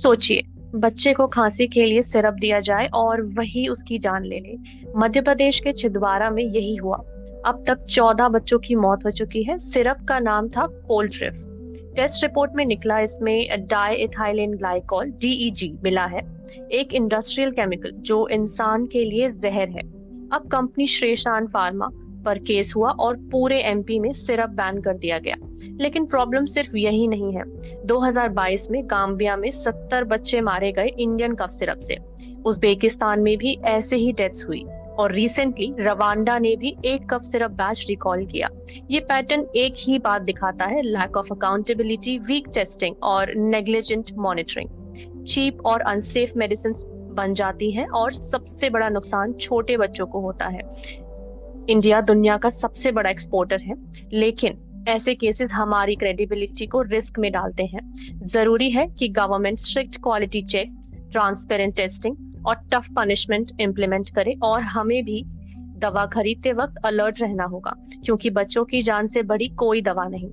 सोचिए, बच्चे को खांसी के लिए सिरप दिया जाए और वही उसकी जान ले ले। मध्य प्रदेश के छिंदवाड़ा में यही हुआ। अब तक 14 बच्चों की मौत हो चुकी है। सिरप का नाम था कोल्ट्रिफ। टेस्ट रिपोर्ट में निकला इसमें डाई इथाइलिन ग्लाइकॉल डीईजी मिला है, एक इंडस्ट्रियल केमिकल जो इंसान के लिए जहर है। अब कंपनी श्रेष्ठान फार्मा पर केस हुआ और पूरे एमपी में सिरप बैन कर दिया गया। लेकिन प्रॉब्लम सिर्फ यही नहीं है। 2022 में गाम्बिया में 70 बच्चे मारे गए इंडियन कफ सिरप से। उज्बेकिस्तान में भी ऐसे ही डेथ्स हुई। और रिसेंटली रवांडा ने भी एक कफ सिरप बैच रिकॉल किया। ये पैटर्न एक ही बात दिखाता है, lack of accountability, weak testing और नेग्लिजेंट मॉनिटरिंग। चीप और अनसेफ मेडिसिन बन जाती हैं और सबसे बड़ा नुकसान छोटे बच्चों को होता है। इंडिया दुनिया का सबसे बड़ा एक्सपोर्टर है, लेकिन ऐसे केसेस हमारी क्रेडिबिलिटी को रिस्क में डालते हैं। जरूरी है कि government strict quality check, transparent testing और टफ पनिशमेंट इम्प्लीमेंट करे। और हमें भी दवा खरीदते वक्त अलर्ट रहना होगा, क्योंकि बच्चों की जान से बड़ी कोई दवा नहीं।